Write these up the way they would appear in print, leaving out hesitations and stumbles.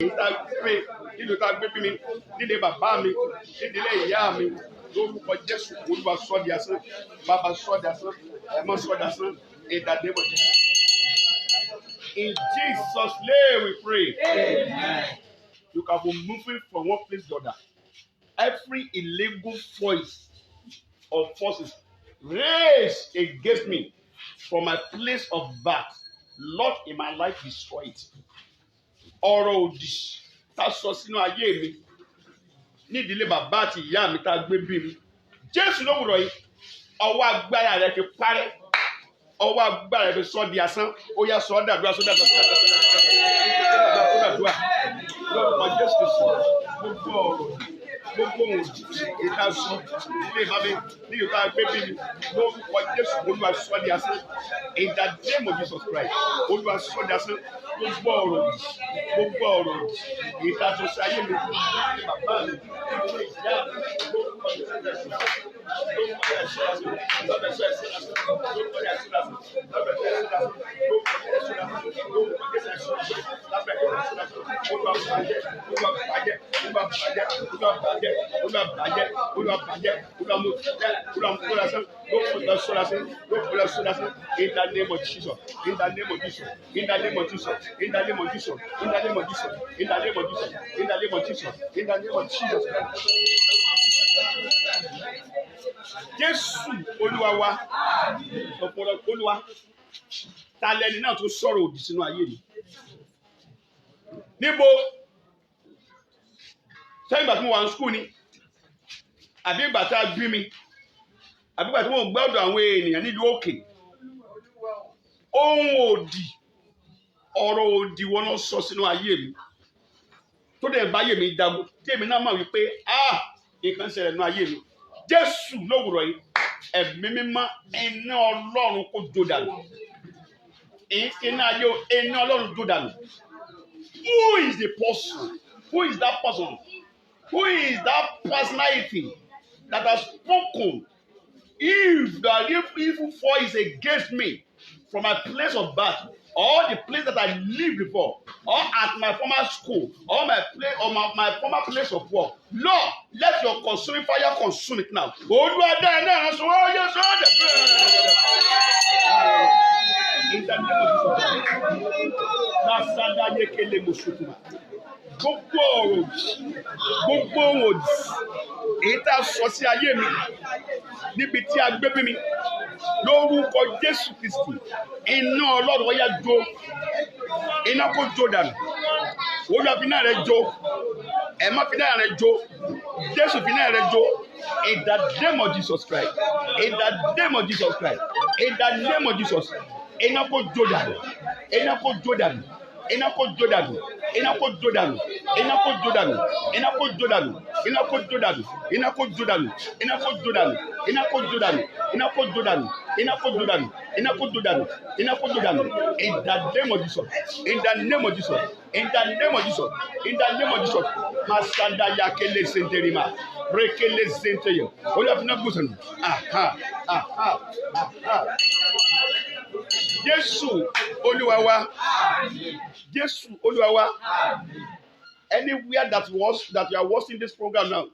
Ìta gbé nínú ta gbé bí mi nílé bàbá mi nídìílé ìyá mi lórúkọ Jésù Olúwa sọ di asán bàbá sọ di asán ẹ̀mọ́ sọ di asán ìdàdébọ̀. In Jesus' name we pray. Amen. You can be moving from one place to another. Every illegal voice or forces raised against me from my place of birth, Lord, in my life, destroy it. Ọ̀rọ̀ òdì tá sọ sínú ayé mi ní ìdílé bàbá àti ìyá mi tá gbé bí mi. Jésù ló wúrọ̀ yìí, ọwọ́ agbára rẹ̀ fi parẹ́, ọwọ́ agbára rẹ̀ fi sọ di asán, ó yá sọ dàdúrà sọ dàdúrà sọ dàdúrà. Lórúkọ Jésù Kristi, gbogbo ọ̀rọ̀ gbogbo ohun ìta sọ ilé ìbámu ní ìta gbé bí mi lórúkọ Jésù Olúwa sọ di asán. In the name of Jesus Christ, Olúwa sọ di asán. Gbogbo ọ̀rọ̀ ìta sọ sí ayé mi bàbá mi ìdílé ìyá mi lórúkọ Jésù. In the name of Jesus, in the name of Jesus, in the name of Jesus, in the name of Jesus, in the name of Jesus, in the name of Jesus, in the name of Jesus, in the name of Jesus. Jésù Olúwa wa, ọ̀pọ̀lọpọ̀ Olúwa, ta lẹni náà tó sọ̀rọ̀ òdì sínú ayé mi. Níbo sẹ́yìn ìgbà tí mo wà ní skul ni àbí ìgbà tí a bí mi àbí ìgbà tí mo gbọ́dọ̀ àwọn ènìyàn nílùú òkè. Ohun òdì ọ̀rọ̀ òdì wọn náà sọ sínú ayé mi tó dẹ̀ bá ayé mi jagun tí èmi náà mọ̀ wípé nǹkan ṣẹlẹ̀ nínú ayé mi. Jésù lówùrọ̀ yìí ẹ̀mí mímọ́ iná Ọlọ́run kó jó dànù. Iná ayé iná Ọlọ́run jó dànù. Who is the person? Who is that person? Who is that personality that has spoken? If the evil voice against me from my place of birth, or the place that I lived before, or at my former school, or my former place of work, Lord, let your consuming fire consume it now. In the name of Jesus. Gbogbo òdì èyí tá a sọ sí ayé mi níbi tí a gbé bí mi lórúkọ Jésù Kristi iná Ọlọ́run ó yá jó iná kó jó dànù Olúwa fi iná rẹ̀ jó ẹ̀mọ́ fi iná rẹ̀ jó Jésù fi iná rẹ̀ jó in the name of Jesus Christ, in the name of Jesus Christ, in the name of Jesus. Iná kó jó dànù iná kó jó dànù iná kó jó dànù iná kó jó dànù iná kó jó dànù iná kó jó dànù iná kó jó dànù iná kó jó dànù iná kó jó dànù iná kó jó dànù iná kó jó dànù iná kó jó dànù iná kó jó dànù iná kó jó dànù in the name of Jesus, in the name of Jesus, in the name of Jesus, in the name of Jesus. Masanda yakele senterima rekele senteyo olafina gusanu Jésù Olúwa wa. Jésù Olúwa wa. Anywhere that you are watching this program now,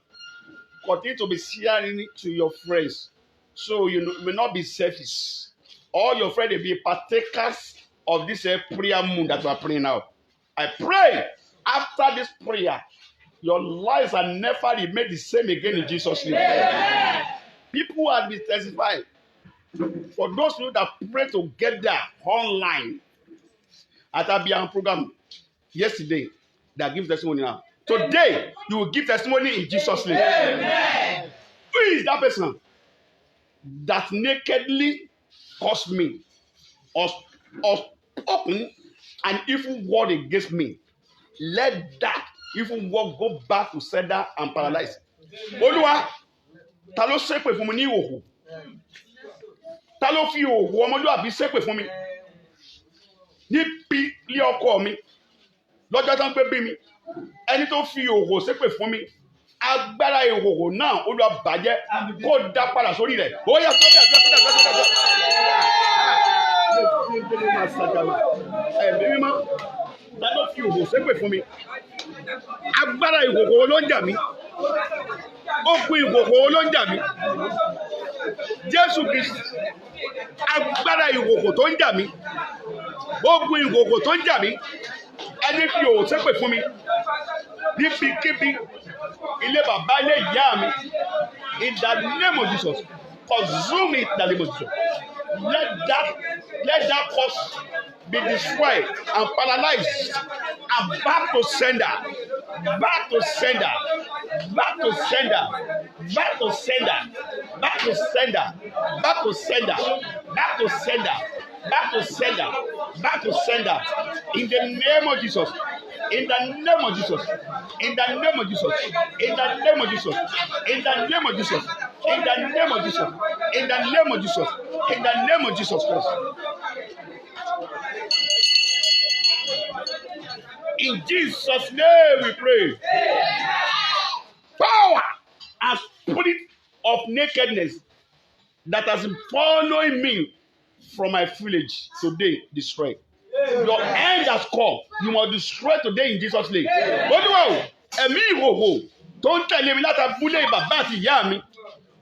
continue to be sharing it to your friends, so you may not be selfish. All your friends will be partakers of this prayer moon that we are praying now. I pray after this prayer, your lives will never remain the same again in Jesus' name. Amen. People have been testified. For those people that pray together online at Abiyan program yesterday, that give testimony now. Today, you will give testimony in Jesus' name. Amen. Who is that person that nakedly caused me or spoken an evil word against me? Let that evil word go back to sender and paralyze. Olúwa, ta ló ṣépè fún mi ní ìhòhò? Ta ló fi ìhòhò ọmọlúwàbí ṣépè fún mi? Níbi ilé ọkọ mi, lọ́jọ́ tó ń pé bí mi, ẹni tó fi ìhòhò ṣépè fún mi, agbára ìhòhò náà Olúwa bàjẹ́ kó dá padà sórí rẹ̀. Ó yá sódà. Ẹ̀mí mímọ́, ta ló fi ìhòhò ṣépè fún mi? Agbára ìkòkò wo ló ń jà mí? Ogun ìkòkò wo ló ń jà mí? Jésù Kristi, agbára ìkòkò tó ń jà mí, ogun ìkòkò tó ń jà mí, ẹni fi òwò ṣépè fún mi níbikíbi, ilé bàbá ilé ìyá mi, in the name of Jesus, consume it in the name of Jesus. Let that cause be destroyed and paralyzed and back to sender, back to sender, back to sender, back to sender, back to sender, back to sender, back to sender, back to sender, back to sender, in the name of Jesus. In the name of Jesus, in the name of Jesus, in the name of Jesus, in the name of Jesus, in the name of Jesus, in the name of Jesus, in the name of Jesus Christ. In Jesus' name we pray. Power and spirit of nakedness that has been following me from my village today destroyed. Your end has come. You must destroy today in Jesus' name. Olúwa o, ẹ̀mí ìhòhò tó ń tẹ̀lé mi láti abúlé bàbá àti ìyá mi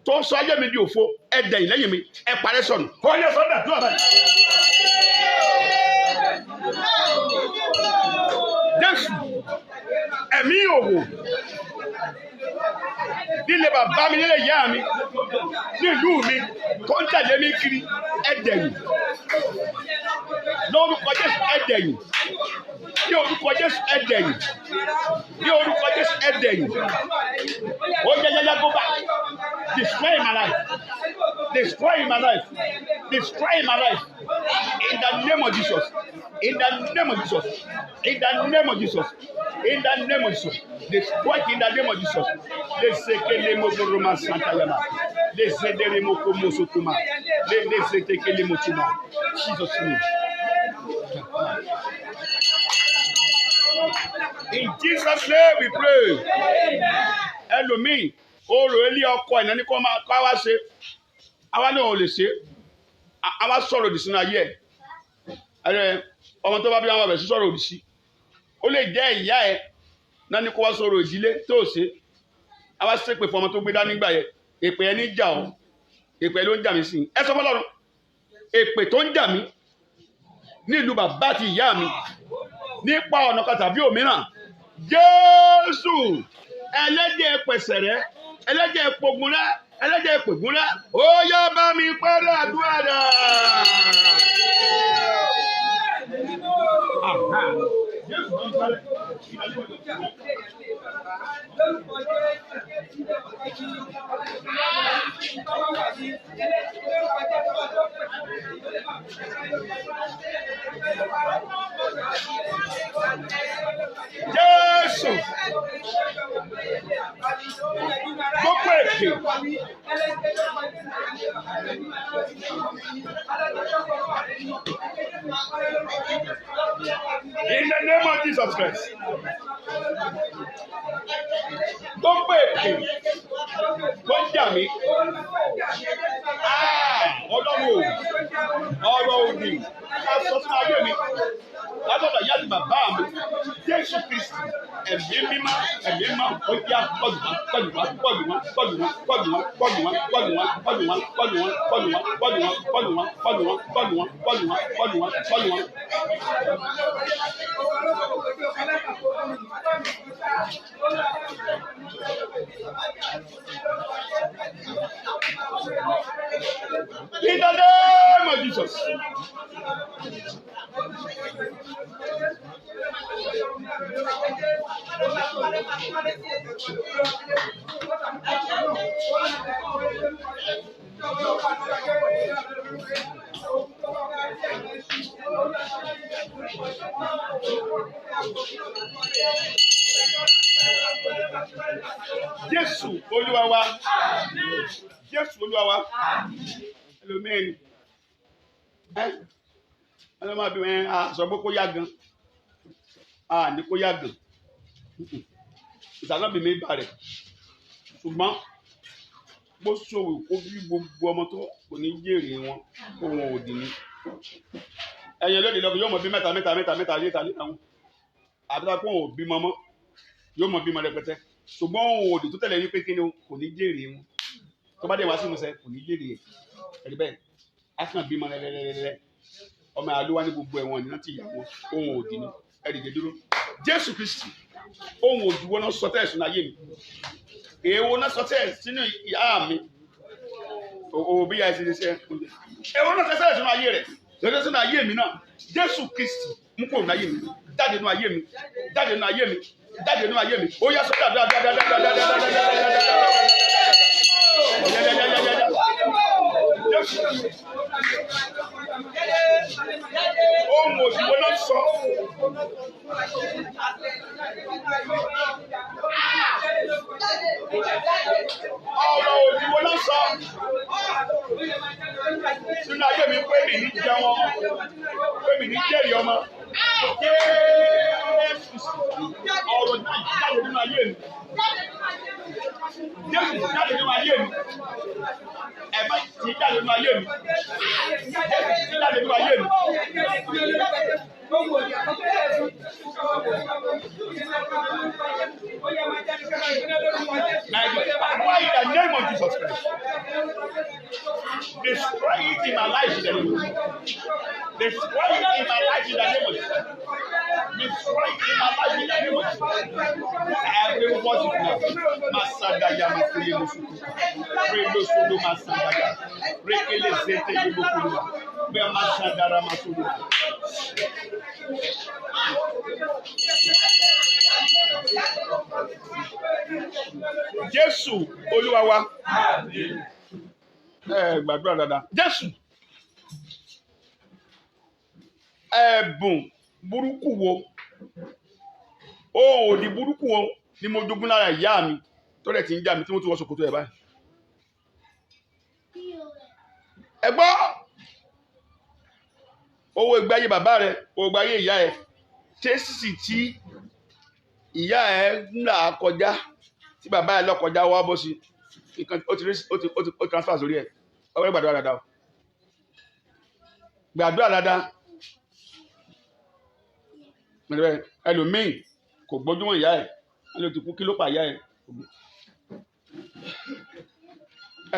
tó ń sọ ayé mi di òfo, ẹ dẹ̀yìn lẹ́yìn mi, ẹ parẹ́ sọnù. Kọ́lé sọ́dà tó àbá. Jésù, ẹ̀mí ìhòhò nílé bàbá mi nílé ìyá mi nílùú mi tó ń tẹ̀lé mi kiri, ẹ dẹ̀yìn. Lórúkọ Jésù ẹ dẹ̀yìn. Ní orúkọ Jésù ẹ dẹ̀yìn. Ní orúkọ Jésù ẹ dẹ̀yìn. Ó yẹ go back. Destroy my life. Destroy my life. Destroy my life. In the name of Jesus. In the name of Jesus. In the name of Jesus. In the name of Jesus. Destroy in the name of Jesus. Lesekele mokoroma santayama. Lesedere mokomo sokuma. Lesekele motuma. Jesus name. In Jesus' name we pray. Ẹlòmíì, orò ilé ọkọ ìnáni kó máa ká wá ṣe. Àwa náà ò lè ṣe. Àwa sọ̀rọ̀ òdì sínú ayé ẹ̀. Ọmọ tó bá bí wọn bẹ̀ sí sọ̀rọ̀ òdì sí. Ó lè jẹ́ ìyá ẹ̀ náà ní kó wá sọ̀rọ̀ ìdílé tó ṣe. Àwa ṣépè fún ọmọ tó gbé dání gbà yẹ. Èpè ẹni jà ọ́. Èpè ló ń jà mí sí. Ẹ sọ fọ́lọ́run. Èpè tó ń jà mí ní ìlú bàbá àti ìyá mi nípa ọ̀nà kan tàbí òmíràn. Jésù ẹlẹ́jẹ̀ pẹ̀sẹ̀ rẹ̀, ẹlẹ́jẹ̀ pogun rẹ̀, ẹlẹ́jẹ̀ pègún rẹ̀, ó yá bá mi pẹ́rẹ́ àdúrà rẹ̀. Jésù gbogbo èké in the name of Jesus Christ. Gbogbo èké tó ń jà mí. Ọlọ́run ọ̀rọ̀ òdì ká sọ fún ayé mi látọ̀dọ̀ ìyá àti bàbá mi. Jésù Kristi ẹ̀mí mímọ́ ó yá kọlù wọn kọlù wọn kọlù wọn kọlù wọn kọlù wọn kọlù wọn kọlù wọn kọlù wọn kọlù wọn kọlù wọn kọlù wọn kọlù wọn kọlù wọn kọlù wọn kọlù wọn kọlù wọn kọlù wọn. In the name of Jesus. Jésù Olúwa wa. Jésù Olúwa wa. Ẹlòmíràn ẹlòmíràn sọ pé kó yá gan. Ní kó yá gan. Ìsàlọ́bì mi bà rẹ̀. Ṣùgbọ́n bó ṣòwò kó bí gbogbo ọmọ tó kò ní jèrè wọn kó wọn ò dì ní. Ẹ̀yin lóde lọ́kùn yóò mọ̀ bí mẹ́ta létà wọn. Àbí tá kó wọn ò bí mọ́mọ́. yóò mọ bímọ rẹpẹtẹ ṣùgbọ́n òun òdì tó tẹ̀lé ní pé kíni kò ní jèrè wọn tó bá dé wá sí ìmúṣẹ kò ní jèrè ẹ̀rí bẹ́ẹ̀ á kàn bímọ rẹrẹrẹrẹ ọmọ àlùwá ní gbogbo ẹ̀wọ̀n ní láti ìyàwó ohun òdì ni ẹ̀rìgẹ̀ dúró Jésù Kristi ohun òdì wọn náà sọ tẹ́ẹ̀ sínú ayé mi èèwọ̀ náà sọ tẹ́ẹ̀ sínú ìyá mi òbí ya ẹsẹ̀ ṣe èèwọ̀ náà tẹ́ẹ̀ sínú ayé rẹ̀ lọ́jọ́ sínú ayé mi náà Jésù Kristi mú kúrò nínú ayé mi jáde nínú ayé mi jáde nínú ayé mi jáde nínú ayé mi ó yá sọ ohun òdìwọ náà sọ ọ̀rọ̀ òdìwọ náà sọ sínú ayé mi pé mi ní jẹ wọn pé mi ní jẹ́rìí ọmọ ọ̀rọ̀ náà jáde nínú ayé mi Jésù jáde nínú ayé mi ẹ̀fọ́ ti jáde nínú ayé mi Jésù ti jáde nínú ayé mi. Why in the name of Jesus Christ? Destroy it in my life in the name of Jesus. Destroy it in my life in the name of Jesus. Destroy it in my life in the name of Jesus. Every word is now. Masadaya Makuli Musuku. Relo Sudu Masadaya. Rekele Zete Yubukulu. Bea Masadara Masulu. Jésù Olúwa wa. Gbàdúrà dáadáa. Jésù. Ẹ̀bùn burúkú wo òdì burúkú wo ni mo jogún lára ìyá mi tó rẹ̀ ti ń jà mí tí mo tún wọ ṣòkòtò ẹ̀ báyìí. Ẹ gbọ́ owó ìgbáyé bàbá rẹ̀ owó ìgbáyé ìyá ẹ̀ tẹ́sítì tí ìyá ẹ̀ ń là kọjá tí bàbá ẹ̀ lọ kọjá wá bọ́ sí ó ti transfer sórí ẹ̀ ọwọ́ gbàdúrà dáadáa gbàdúrà dáadáa ẹlòmíì kò gbójúmọ́ ìyá ẹ̀ ẹlòmíì ti kú kí ló pa ìyá ẹ̀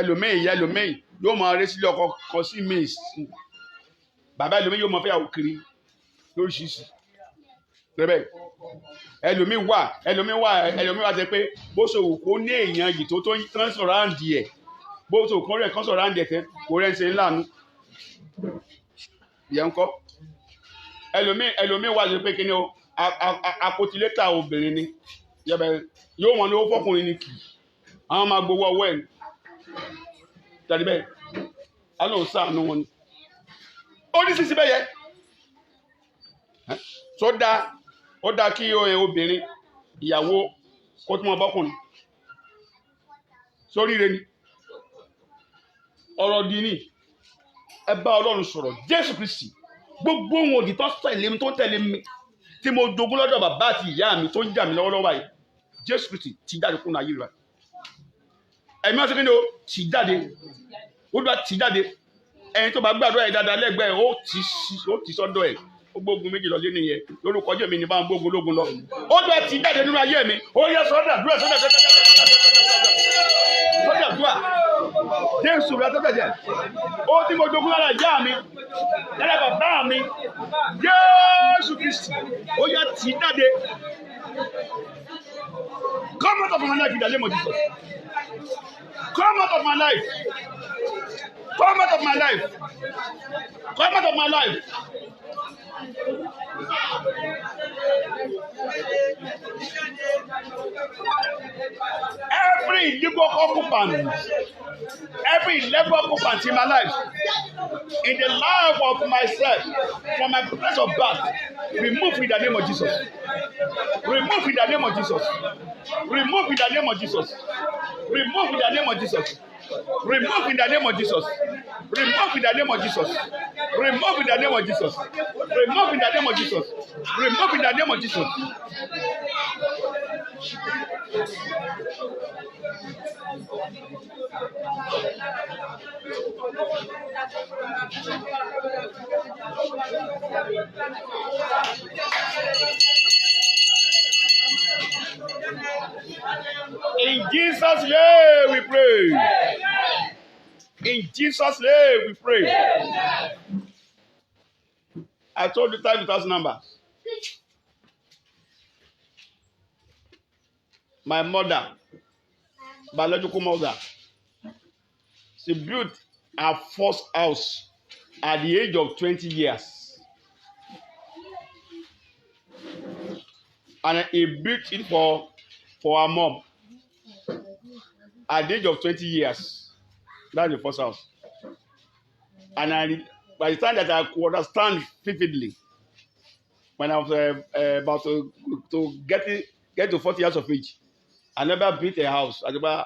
ẹlòmíì ìyá ẹlòmíì yóò máa ré sílé ọkọ kan sí míì bàbá ẹlòmíì yóò máa fẹ́ yàwó kiri lóríṣiríṣi rẹ́bẹ̀ ẹlòmíì wà ṣe pé bó ṣe wù kó ní èèyàn yìí tó tán sọ̀rọ̀ àǹdí ẹ̀ bó ṣe wù kó rẹ̀ kán sọ̀rọ̀ àǹdí ẹ̀ tẹ́ kó rẹ̀ ń ṣe ńláàánú ìyá ń kọ́ ẹlòmíì wà ṣe pé kí ni o akotilétà obìnrin ni yóò wọn ní owó fọkùnrin ni kì àwọn máa gbowó ọwọ́ ẹ̀ tàbí bẹ́ẹ̀ alóò sàánú wọn ni ó ní sísí bẹ́ẹ̀ yẹ ó dá kí obìnrin ìyàwó kó tún mọ bọ́kùnrin sóríire ni ọ̀rọ̀ dì ní ẹ bá Ọlọ́run sọ̀rọ̀ Jésù Kristi gbogbo ohun òdì tó tẹ̀lé mi tí mo jogún lọ́dọ̀ bàbá àti ìyá mi tó ń jà mí lọ́wọ́lọ́wọ́ báyìí Jésù Kristi ti jáde kúrò ayé rẹ̀ ẹ̀mí ọ̀sẹ̀ kíni o ti jáde Olúwa ti jáde ẹni tó bá gbàdúrà ẹ̀ dáadáa lẹ́gbẹ̀ẹ́ ó ti sọ́dọ̀ ẹ̀ ó gbógun méjì lọ lé nìyẹn lórúkọ jẹ́ mi ní bá ń gbógun lógun lọ Olúwa ti jáde nínú ayé mi ó yẹ sọ́dọ̀ àdúrà Jésù rẹ̀ tó tẹ̀jẹ̀ ó tí mo jogún lára ìyá mi lára bàbá mi Jésù Kristi ó yẹ ti jáde come out of my life in the name of Jesus come out of my life come out of my life come out of my life. Every illegal occupant in my life, in the life of myself, from my place of birth, remove in the name of Jesus. Remove in the name of Jesus. Remove in the name of Jesus. Remove in the name of Jesus. Remove in the name of Jesus. Remove in the name of Jesus. Remove in the name of Jesus. Remove in the name of Jesus. Remove in the name of Jesus. Jesus' name we pray. In Jesus' name we pray. I told you time without numbers. My mother, biological mother, she built her first house at the age of 20 years. And he built it for her mom at the age of 20 years. That's the first house. And by the time that I could understand vividly, when I was about to get to 40 years of age, I never built a house. I never,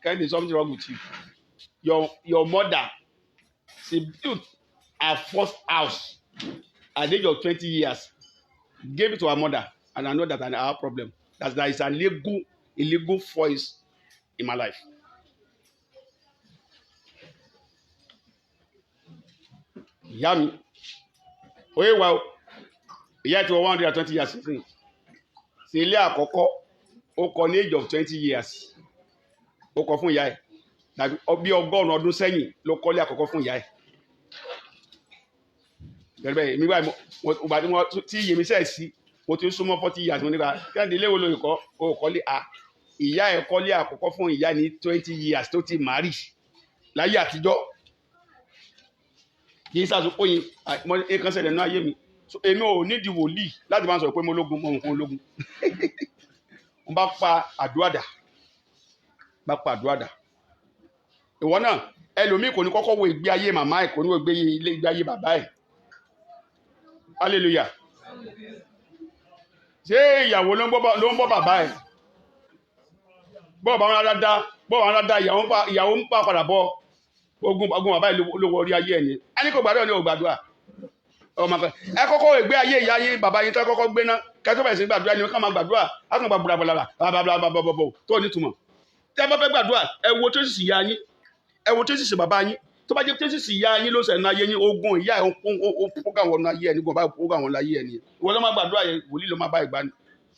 kind of something wrong with you. Your mother, she built her first house at the age of 20 years, gave it to her mother, and I know that I have a problem. That there is an illegal voice in my life. Ìyá mi, oye wa o, ìyá ti wọ 120 years since. Sí ilé àkọ́kọ́, ó kọ́ ní age of 20 years. Ó kọ́ fún ìyá ẹ̀. Dàbí bí 100 ọdún sẹ́yìn ló kọ́lé àkọ́kọ́ fún ìyá ẹ̀. Gẹ́gẹ́ mi báyìí mo tí iye mi sẹ́ẹ̀ sí, mo ti súnmọ́ 40 years mo nípa kẹ́hìndé ilé wo ló kọ́ ó kọ́lé a. Ìyá ẹ̀ kọ́lé àkọ́kọ́ fún ìyá ní 20 years tó ti marry láyé àtijọ́. Kì í sàṣùpọ̀ yín ẹ̀kan ṣẹlẹ̀ náà ayé mi. Èmi ò nídìí wòlíì láti máa sọ pé mo lógun mọ nǹkan ológun. Mo bá pa àdúrà dà. Ìwọ náà ẹlòmíì kò ní kọ́kọ́ wo ìgbé ayé màmá ẹ̀ kò ní wo ìgbé ayé bàbá ẹ̀. Hallelujah. Ṣé ìyàwó ló ń bọ́ bàbá ẹ̀? Bọ́ọ̀ bá wọn dáadáa ìyàwó ń pa padà bọ́ ogun bàbá ẹ̀ ló wọ orí ayé ẹ̀ ni. A ní kò gbàdúrà ní ògbàdúrà. Ẹ kọ́kọ́ ìgbé ayé ìyá yín bàbá yín tó kọ́kọ́ gbé ná kẹ́tọ́ bẹ̀rẹ̀ sí gbàdúrà ni ká máa gbàdúrà á kàn máa bàbàbàbàbàbàbà tó nítumọ̀. Tẹ́ bá fẹ́ gbàdúrà ẹ wo tó sì ìyá yín ẹ wo tó sì bàbá yín tó bá jẹ́ tó sì ìyá yín ló sẹ̀ ní ayé yín ogun ìyá ẹ̀ ó pọ́gà wọn ayé ẹ̀ ní gbọ̀n bá pọ́gà wọn láyé ẹ̀ nìyẹn. Ìwọ ló máa gbàdúrà yẹn wòlíì ló máa bá ìgbà ni.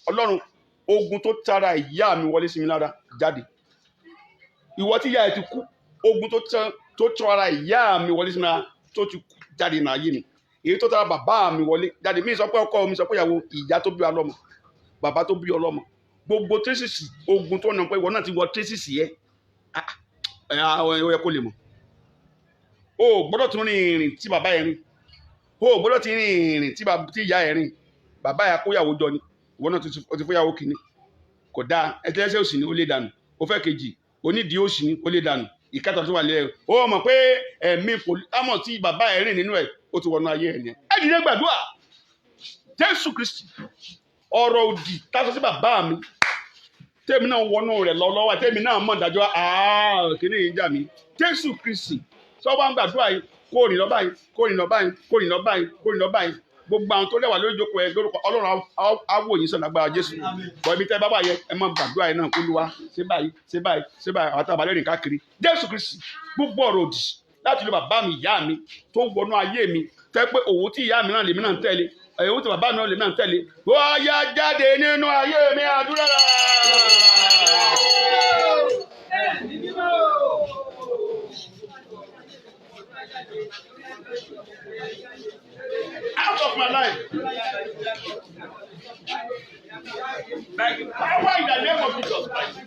Ọlọ́run ogun tó tara ìyá mi wọlé sí mi lára jáde. Ìwọ tí ìyá ẹ̀ ti kú ogun tó tara ìyá mi wọlé sí mi lára tó ti jáde ní ayé mi. Èyí tó tara bàbá mi wọlé jáde mi sọ pé ọkọ mi sọ pé ìyàwó ìyá tó bí ọlọ́mọ bàbá tó bí ọlọ́mọ gbogbo tẹ́sísì ogun tó nà pé ìwọ náà ti wọ tẹ́sísì yẹ ó yẹ kó lè mọ̀ o gbọ́dọ̀ tún rìn ìrìn tí bàbá ẹ̀ rìn o gbọ́dọ̀ ti rìn ìrìn tí ìyá ẹ̀ rìn bàbá ẹ̀ kóyàwó jọ ni ìwọ náà ti fóyàwó kìíní kò dáa ẹtẹ́sẹ̀ òsì ni ó lè dànù ó fẹ́ kejì onídìí òsì ni ó lè dànù ìkẹta tó wà lẹ́yìn ó mọ̀ pé ẹ̀mí àmọ̀ tí bàbá ẹ̀ rìn nínú ẹ̀ ó ti wọnú ayé ẹ̀ yẹn ẹ dìde gbàdúrà Jésù Kristi ọ̀rọ̀ òdì tásọ sí bàbá mi tèmi náà wọnú rẹ̀ lọ́wọ́ tèmi náà mọ̀ dájọ́ kìíní yìí jà mí Jésù Kristi sọ wá ń gbàdúrà yìí kó rìn lọ báyìí kó rìn lọ báyìí kó rìn lọ báyìí kó rìn lọ báyìí gbogbo àwọn tó lẹ́wà lórí ìjókòó ẹ lórúkọ Ọlọ́run awò yín sọ̀nà agbára Jésù bọ̀ ibi tẹ́ bàbá yẹ ẹ mọ̀ gbàdúrà yẹn náà kó lu wa ṣé báyìí ṣé báyìí ṣé báyìí àwọn tábà lẹ́rìn káàkiri Jésù Kristi gbogbo ọ̀rọ̀ òdì láti lo bàbá mi ìyá mi tó wọnú ayé mi tẹ́ pé òwò tí ìyá mi náà lèmi náà ń tẹ̀lé òwò tí bàbá mi náà lèmi náà ń tẹ̀lé wọ́n yá jáde nínú ayé mi àdúrà. Out of my life. By the power in the name of Jesus Christ.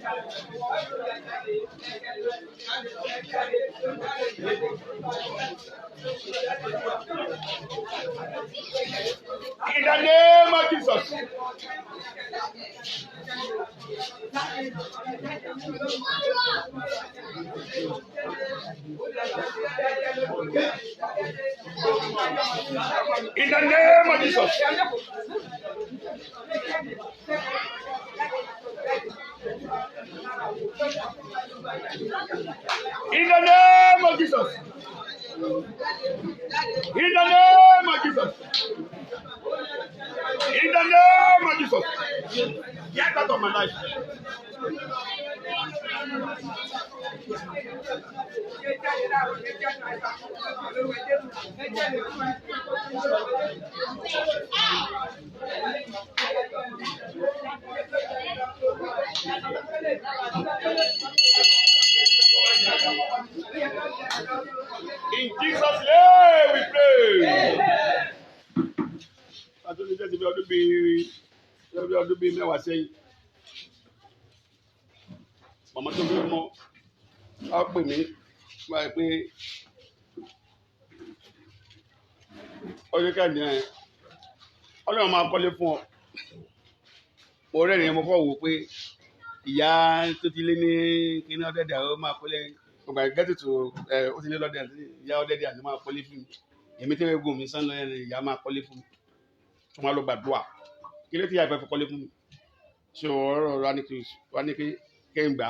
In the name of Jesus. In the name of Jesus. In the name of Jesus. In the name of Jesus. In the name of Jesus. Get out of my life. In Jesus' name we pray. Àtúntò jẹ́ ti bí ọdún bíi mẹ́wàá sẹ́yìn. Màmá tó bí mọ́ á pè mí báyìí pé ọdún kẹ́hìndé ẹ̀ ọlọ́run máa kọ́lé fún ọ. Mo rẹ́rìn-ín mo kọ́ wò pé ìyá tó ti lé ní kíní ọ̀dẹ́dẹ́ ó máa kọ́lé ọgbà gẹ́tùtù ó ti lé lọ́dẹ̀ ìyá ọ̀dẹ́dẹ́ àti máa kọ́lé fún mi. Èmi tí wọ́n gùn mí sán lọ́yẹ̀ ni ìyá máa kọ́lé fún mi. Tí wọ́n á lọ gbàdúrà kí ló ti yà ìfẹ́ fi kọ́lé fún mi. Ṣé ọ̀rọ̀ wa ní kí n gbà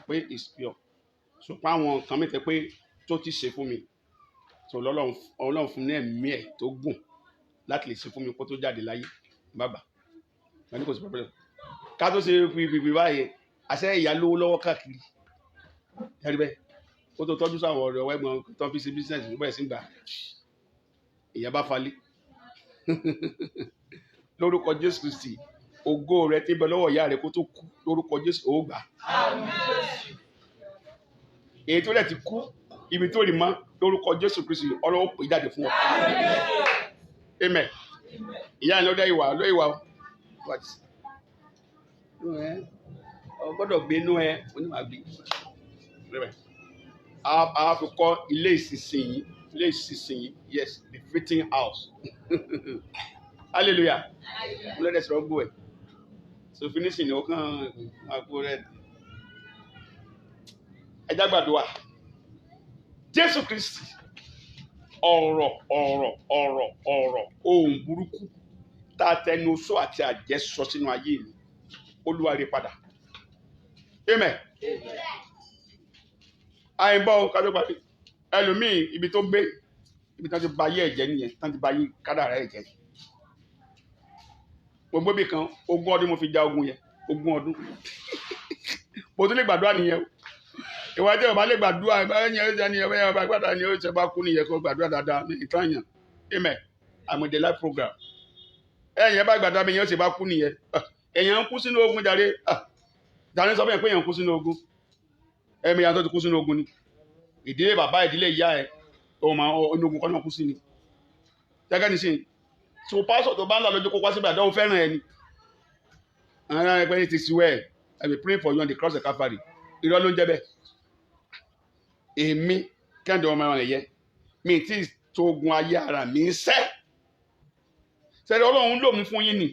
pé it's pure. Ṣùgbọ́n àwọn nǹkan mi tẹ́ pé tó ti ṣe fún mi. Sọ Ọlọ́run fún ní ẹ̀mí ẹ̀ tó gùn láti lè ṣe fún mi kó tó jáde láyé bàbá wọn ní kò sí pẹpẹ ká tó ṣe fi báyìí àṣẹ ìyá lówó lọ́wọ́ káàkiri yàrá bẹ́ẹ̀ kó tó tọ́jú sáwọn ọ̀rẹ́ ọwọ́ ẹ̀gbọ́n tó fi ṣe business nígbà ẹ̀sìn gbà ìyá bá falẹ̀ lórúkọ Jésù Kristi ògo rẹ tí ń bẹ lọ́wọ́ ìyá rẹ kó tó kú lórúkọ Jésù ó gbà èyí tó lẹ̀ ti kú ibi tó rí mọ́ lórúkọ Jésù Kristi Ọlọ́run pè jáde fún ọ. Amen. Ìyá ẹ̀ lọ́dọ̀ ìwà ọ gbọ́dọ̀ gbé inú ẹ onímàgbé. A fi kọ́ ilé ìsinsìnyí yes the fitting house. Hallelujah. Mo lọ́dẹ̀ sọ̀rọ̀ gbọ́ ẹ̀. So finishing ni ó kàn àgbo rẹ̀. Ẹ já gbàdúrà. Jésù Kristi. Ọ̀rọ̀ ohun burúkú tá a tẹnu oṣó àti àjẹ́ sọ sínú ayé mi Olúwa rẹ̀ padà. Amen. Àyìnbọn kájọ pàdé ẹlòmíì ibi tó gbé ibi tí wọ́n ti ba ayé ẹ̀jẹ̀ nìyẹn tí wọ́n ti ba ayé kádàrá ẹ̀jẹ̀. Gbogbo ibì kan 20 ọdún mo fi ja ogun yẹn 20 ọdún. Mo tún lè gbàdúrà nìyẹn o. Ìwádìí ọba lè gbàdúrà ẹ̀yìn ẹ̀jẹ̀ ni ẹ̀yìn ọba gbàdá ni ó ṣe bá kú nìyẹn kó gbàdúrà dáadáa ní ìtàyàn. Amen. I'm in the live program. Ẹ̀yìn bá gbàdúrà mi yẹn ó ṣe bá kú nìyẹn. Èèyàn ń kú sínú ogun jàre. Jàre sọ fún pé èèyàn ń kú sínú ogun. Ẹ̀mí yàtọ̀ ti kú sínú ogun ni. Ìdílé bàbá ìdílé ìyá ẹ̀ ọmọ ogun kan náà kú sí ni. Jẹ́gẹ́ ní sìn. So pásọ̀ tó bá ń lọ lójú kó wá síbi àdáwọ̀ fẹ́ràn ẹni. Àwọn ẹgbẹ́ ní ti siwẹ́ I be praying for you on the cross of Calvary. Irọ́ ló ń jẹ́ bẹ́ẹ̀. Èmi Kẹ́hìndé ọmọ ẹ̀rọ ẹ̀yẹ mi tí tó ogun ayé ara mi ń sẹ́. Sẹ́ni Ọlọ́run lò mí fún yín ni.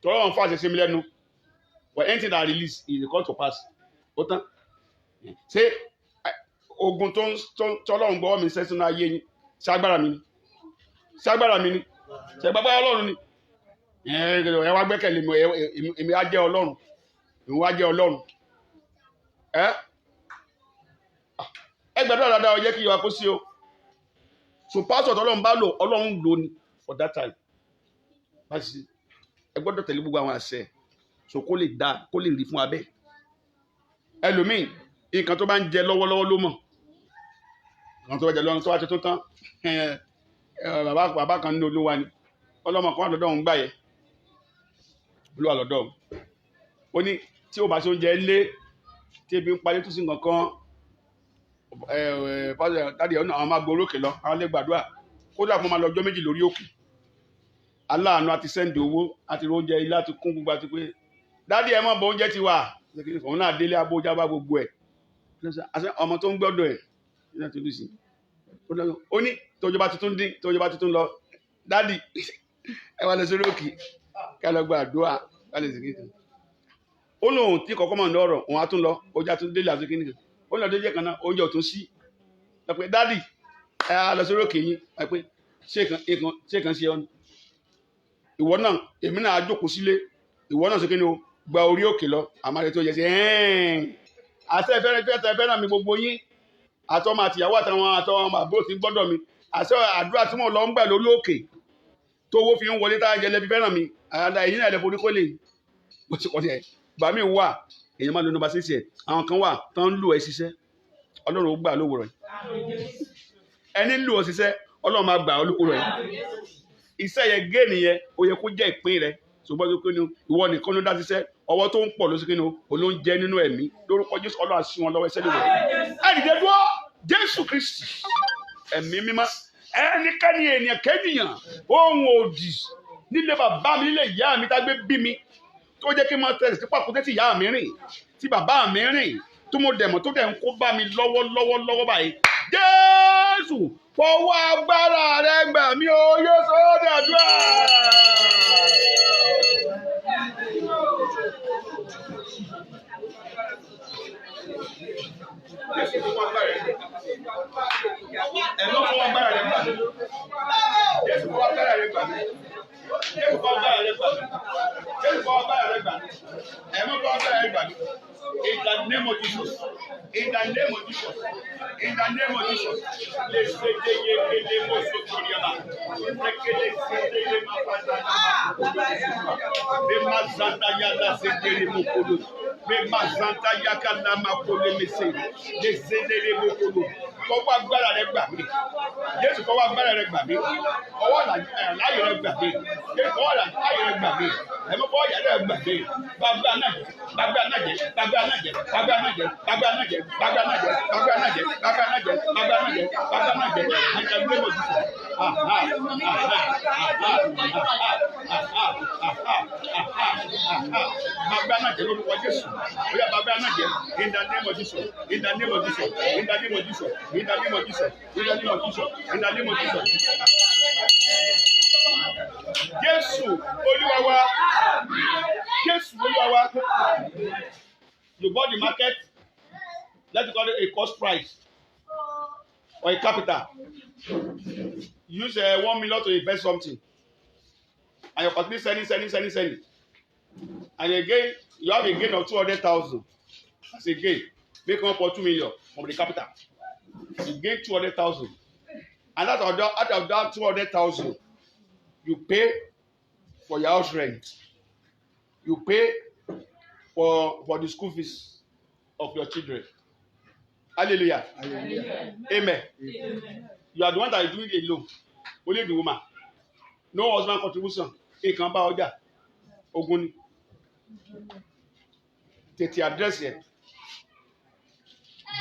Tọ́lọ́run fàṣẹ sí mi lẹ́nu. But anything that I release is called to pass. Ó tán. Ṣé ogun tó Ọlọ́run gbọ́ mi sẹ́ sínú ayé yín ṣé agbára mi ni? Ṣé agbára mi ni? Ṣé agbára Ọlọ́run ni? Ẹ wá gbẹ́kẹ̀lé mi èmi á jẹ́ Ọlọ́run. Èmi wá jẹ́ Ọlọ́run. Ẹ gbàdúrà dáadáa ó jẹ́ kí ìwà kó sí o. So pastor tọ́lọ́run bá lò Ọlọ́run lò ní for that time. Báyìí ẹ gbọ́dọ̀ tẹ̀lé gbogbo àwọn àṣẹ so kó lè dá kó lè rí fún abẹ́. Ẹlòmíì nǹkan tó bá ń jẹ lọ́wọ́lọ́wọ́ ló mọ̀. Nǹkan tó bá jẹ lọ́wọ́ tó bá ti tó tán bàbá kan ní Olúwa ni ọlọ́mọ kan lọ́dọ̀ òun gbà yẹ Olúwa lọ́dọ̀ òun. Ó ní tí ó bá ṣe oúnjẹ lé tí ebi ń parí tó sí nǹkan dáàdì ọ̀nà àwọn máa gborókè lọ àwọn lè gbàdúrà kódà fún ma lọ ọjọ́ 2 lórí òkè aláàánú àti sẹ́ndì owó àti oúnjẹ ilé àti kún gbogbo àti pé dáàdì ẹ mọ̀ bọ oúnjẹ ti wà òun náà délé abójá bá gbogbo ẹ̀ ọmọ tó ń gbọ́dọ̀ ẹ̀ ó ní tójọ́ bá tuntun lọ dáàdì ẹ wà lọ sórí òkè ká lọ gbàdúrà ká lè sèké ó lóun tí kọ̀ọ̀kan mọ̀ ní ọ̀rọ̀ òun á tún lọ oúnjẹ àtún délé àti kíní ó lọ déjẹ́ kan náà oúnjẹ ò tún sí pé dádì ẹ á lọ sórí òkè yín pé ṣé kan ṣe ọ́nà ìwọ náà èmi náà á jókòó sílé ìwọ náà ṣe kí ni o gba orí òkè lọ àmàlẹ́ tó yẹ sí àṣẹ fẹ́ràn mi gbogbo yín àtọmọ àtìyàwó àtọmọ àbúrò tí gbọ́dọ̀ mi àṣẹ àdúrà tí mo lọ ń gbà lórí òkè tó owó fi ń wọlé tá a jẹ lẹ́bi fẹ́ràn mi àyàdá èyí náà lẹ́fọ́ oníkó lè bó ti kọ́ sí ẹ̀ gbà mí wà èèyàn máa lo nọ́mbà 6 ẹ̀ àwọn kan wà tán ń lò ẹ́ ṣiṣẹ́ Ọlọ́run ó gbà lówùrọ̀ yìí ẹni lò ọ́ ṣiṣẹ́ Ọlọ́run máa gbà olúkúrọ̀ yìí iṣẹ́ yẹn géènì yẹn ó yẹ kó jẹ́ ìpín rẹ ṣùgbọ́n tó pinnu ìwọ nìkan ló dá ṣiṣẹ́ ọwọ́ tó ń pọ̀ ló sì kí ni o ló ń jẹ́ nínú ẹ̀mí lórúkọ Jésù Ọlọ́run á sí wọn lọ́wọ́ ẹsẹ̀ lè wọ̀ ẹ̀dìdẹ́ dúró Jésù Kristi ẹ̀mí mímọ́ ẹnikẹ́ni ènìyàn kẹ́nìyàn ohun òdì nílé bàbá mi nílé ìyá mi tá gbé bí mi tó jẹ́ kí n máa tẹ̀sí pàkúté tí ìyá mi rìn tí bàbá mi rìn tó mo dẹ̀mọ̀ tó dẹ̀ ń kó bá mi lọ́wọ́ báyìí Jésù fọwọ́ agbára rẹ gbà mí o yóò sọ ọ́ dàdúrà. Jésù fọwọ́ agbára rẹ gbà mí. Ẹ̀mọ́ fọwọ́ agbára rẹ gbà mí. Jésù fọwọ́ agbára rẹ gbà mí. Jésù fọwọ́ agbára rẹ gbà mí. Jésù fọwọ́ agbára rẹ gbà mí. Ẹ̀mọ́ fọwọ́ agbára rẹ gbà mí. In the name of Jesus. In the name of Jesus. In the name of Jesus. Let's say the ye moso kuriaba. Lekele sende ye mapata. Be mazanta yada sende mokolo. Be mazanta yakana makole mese. Le sende le mokolo. Fọwọ́ agbára rẹ gbà mí. Jésù fọwọ́ agbára rẹ gbà mí. Ọwọ́ láyé rẹ gbà mí. Jésù ọwọ́ láyé rẹ gbà mí. Ẹ̀mọ́ fọwọ́ yàrá rẹ gbà mí. Bàbá anájẹ. Bàbá anájẹ. Bàbá anájẹ. Bàbá anájẹ. Bàbá anájẹ. Bàbá anájẹ. Bàbá anájẹ. Bàbá anájẹ. Bàbá anájẹ. Bàbá anájẹ. Àjà gbé mọ̀ jùlọ. Bàbá anájẹ lórúkọ Jésù. Oya bàbá anájẹ. In the name of Jesus. In the name of Jesus. In the name of Jesus. In the name of Jesus. In the name of Jesus. In the name of Jesus. Jésù Olúwa wa. Jésù Olúwa wa. You bought the market. Let's call it a cost price or a capital. Use 1 million to invest something, and you're constantly selling. And again, you have a gain of 200,000. That's a gain. Make up for 2 million from the capital. You gain 200,000, and out of that 200,000, you pay for your house rent. You pay for the school fees of your children. Hallelujah. Amen. Amen. You are the one that is doing it alone. Only the woman. No husband contribution. Ìkan bá ọjà. Ogun ni. Tètè address yẹn.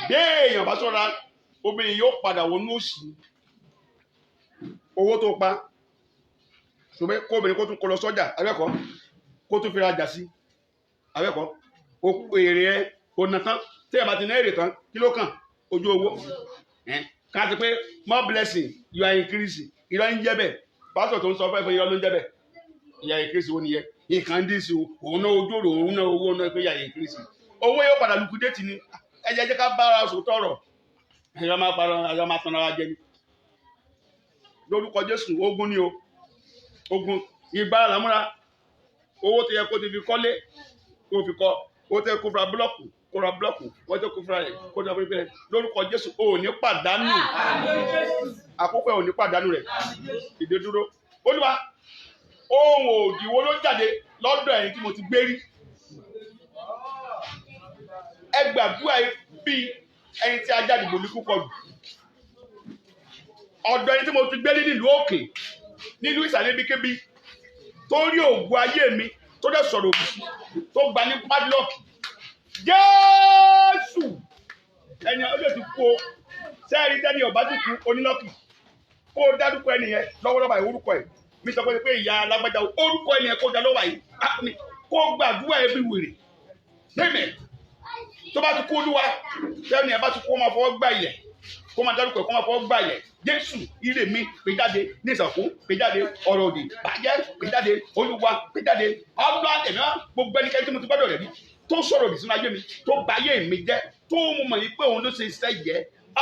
Béèyàn bá sọ̀rọ̀ obìnrin yóò padà wọnú òṣì. Owó tó pa. Ṣùgbọ́n kó obìnrin kó tún kó lọ sọ́jà. Abẹ́kọ̀ọ́. Kó tún fi rajà sí. Abẹ́kọ̀ọ́. Èrè ẹ̀ ọ̀nà tán. Tí ẹ bá ti ná èrè tán, kí ló kàn? Ojú owó. Ká ti pé more blessing, you are increasing. Ìrọ̀ ń jẹ́ bẹ́ẹ̀. Pásítọ̀ tó ń sọ fún ìrọ̀ ló ń jẹ́ bẹ́ẹ̀. Ìyá increasing ó nìyẹn. Ìkàn dín sí òun náà ojú òrò òun náà owó náà pé ìyá increasing. Owó yóò padà liquidate ni. Ẹ jẹ́ ká bá ara sòótọ́ ọ̀rọ̀. Ẹ̀yọ́ máa parọ́, ẹ̀yọ́ máa tan ara jẹ ni. Lórúkọ Jésù, ogun ni o. Ogun. Ìgbà làmúra. Owó tó yẹ kó ti fi kọ́lé, kó fi kọ́. Ó tẹ́ kó fura búlọ́ọ̀kù. Kóra búlọ́ọ̀kù wọ́n tó kó fúnra rẹ̀ kó dá fún ìpínlẹ̀ lórúkọ Jésù ò ní pàdánù àkókò ò ní pàdánù rẹ̀ ìdè dúró Olúwa ohun òdìwó ló jáde lọ́dọ̀ ẹ̀yin tí mo ti gbé rí ẹ gbàdúrà bí ẹ̀yin tí ajá dìbò ní kúkọ jù ọ̀dọ̀ ẹ̀yin tí mo ti gbé rí nílùú òkè nílùú ìsàlẹ̀ bíkébí tó rí ògùn ayé mi tó dẹ̀ sọ̀rọ̀ òkú tó gba ní padlock Jésù ẹni ọjọ́ ti kú o sẹ́ẹ̀rí tẹ́ni ọba ti kú onílọ́kì kó o dárúkọ ẹni yẹn lọ́wọ́lọ́wọ́ àyè orúkọ ẹ̀ mi sọ pé ìyá alágbájá orúkọ ẹni yẹn kó o dá lọ́wọ́ àyè kó o gbàdúrà ẹbí wèrè payment tó bá ti kú olúwa sẹ́ẹ̀ni ẹ̀ bá ti kú ó máa fọwọ́ gbà ilẹ̀ kó máa dárúkọ ẹ̀ kó máa fọwọ́ gbà ilẹ̀ Jésù ire mi pè jáde ní ìsàkó pè jáde ọ̀rọ̀ òdì bàjẹ́ pè jáde olúwa pè jáde ọlọ́run ẹ̀mí gbogbo ẹnikẹ́ni tí mo ti gbọ́dọ̀ rẹ̀ bí tó sọ̀rọ̀ òdì sínú ayé mi tó bà ayé mi jẹ́ tó mú mọ̀ yìí pé òun ló ṣe iṣẹ́ yẹ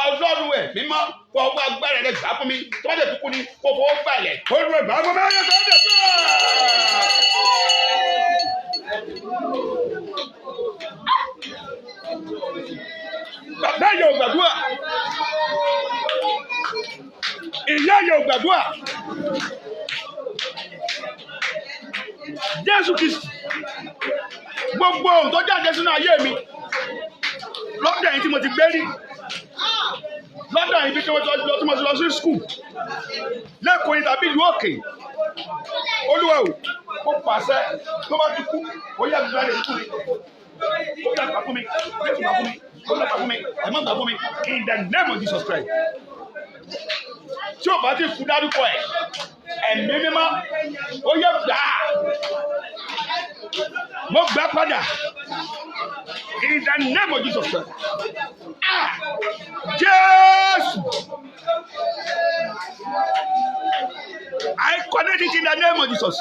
ọlọ́run ẹ̀ mímọ́ kó ọwọ́ agbára rẹ̀ gbà fún mi tó bá dẹ̀ tó kú ni kó fọwọ́ gbà ilẹ̀ kó rú ẹ̀ bá gbọ́ mẹ́rin tó dẹ̀ tó. Bàbá yóò gbàdúrà ìyá yóò gbàdúrà Jésù Kristi gbogbo ohun tó jáde sínú ayé mi lọ́dọ̀ yìí tí mo ti gbé rí lọ́dọ̀ yìí bí tí mo ti lọ sí skul lẹ́kọ̀ọ́ yìí tàbí ìlú òkè Olúwa o Mo pàṣẹ tó bá ti kú, ó yẹ kí lè kú ni. Ó yẹ gbà fún mi, Jésù gbà fún mi, ó yẹ gbà fún mi, ẹ̀mọ́ gbà fún mi. In the name of Jesus Christ. Tí o bá ti kú dárúkọ ẹ̀, ẹ̀mí mímọ́, ó yẹ gbà á. Mo gbà padà. In the name of Jesus Christ. Jesus! I connect it in the name of Jesus.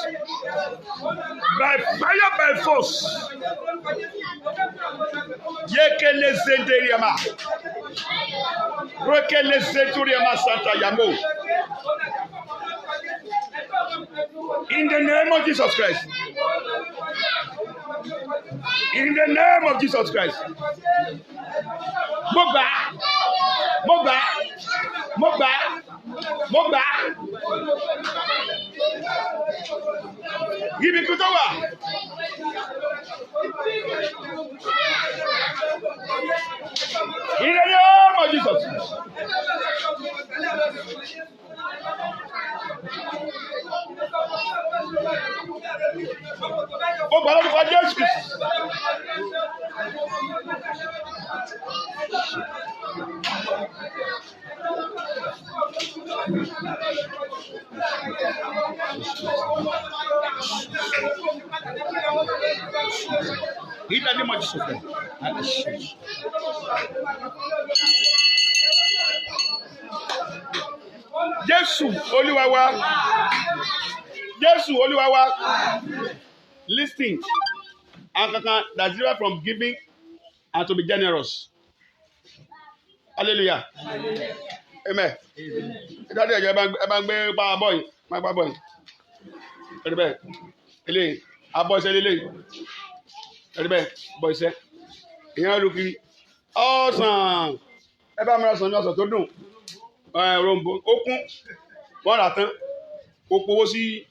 By fire, by force. Yekele Zenderiama. Rekele Zenturiama Santa Yamo. In the name of Jesus Christ. In the name of Jesus Christ. Mogba. Mogba. Mogba. Mogba. Ibi tó wà. In the name of Jesus. Ó gbà lórúkọ Jésù Kristi. In the name of Jesus. Jésù Olúwa wa. Jésù Olúwa wa. Listen. And that's different from giving and to be generous. Hallelujah. Amen. Daddy, ẹ bá gbé power boy, my power boy. Ẹ̀rẹ̀bẹ̀, ilé, abọ́sẹ̀ lélẹ̀. Ẹ̀rẹ̀bẹ̀, bọ́sẹ̀. Ìyẹn olùkiri. Ọ̀sán. Ẹ bá mìíràn sàn ní ọ̀sán tó dùn. Rombo, ó kún. Wọ́n rà tán. Ó powó sí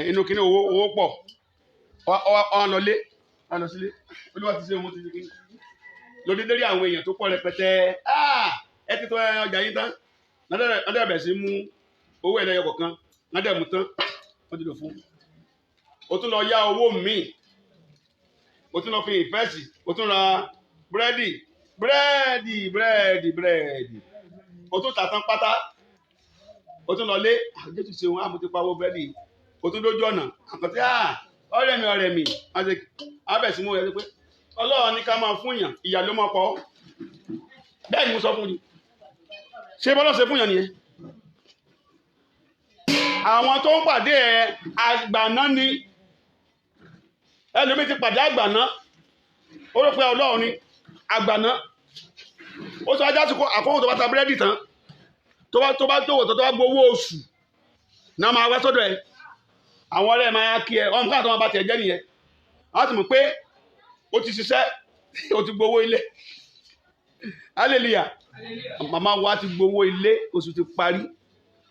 inú kíní owó pọ̀. Ọ̀nà lé. Ọ̀nà sílé. Olúwa ti ṣe ohun ti ṣe kíní. Lórí lérí àwọn èèyàn tó pọ̀ rẹpẹtẹ. Ẹ ti tọ́ ọjà yín tán. Nádẹ́ bẹ̀ sí mú owó ẹlẹ́yọ kọ̀ọ̀kan. Nádẹ́ mú tán. Wọ́n ti lò fún. O tún lọ yá owó míì. O tún lọ fi ìfẹ́sì. O tún ra búrẹ́dì. O tún tà tán pátá. O tún lọ lé. Jésù ṣe wọn àmọ́ ti pa owó búrẹ́dì. O tún dójú ọ̀nà. Àkàntí ọ̀rẹ́ mi. Wọ́n bẹ̀ sí mú ẹ pé Ọlọ́run ní ká máa fún yàn. Ìyà ló máa pọ̀. Bẹ́ẹ̀ ni mo sọ fún yín. Ṣé bọ́lá ṣe fún yàn nìyẹn? Àwọn tó ń pàdé àgbàná ni ẹlòmíì ti pàdé àgbàná ó rò pé Ọlọ́run ni àgbàná ó sọ ajá sí àkókò tó bá ta búrẹ́dì tán tó bá tòwò tó bá gbowó oṣù náà máa wá sọ́dọ̀ ẹ̀ àwọn ọ̀rẹ́ máa kí ẹ ọmọ káàtó máa bá tiẹ̀ jẹ́ nìyẹn wọ́n ti mọ̀ pé ó ti ṣiṣẹ́ ó ti gbowó ilé hallelujah màmá wa ti gbowó ilé oṣù ti parí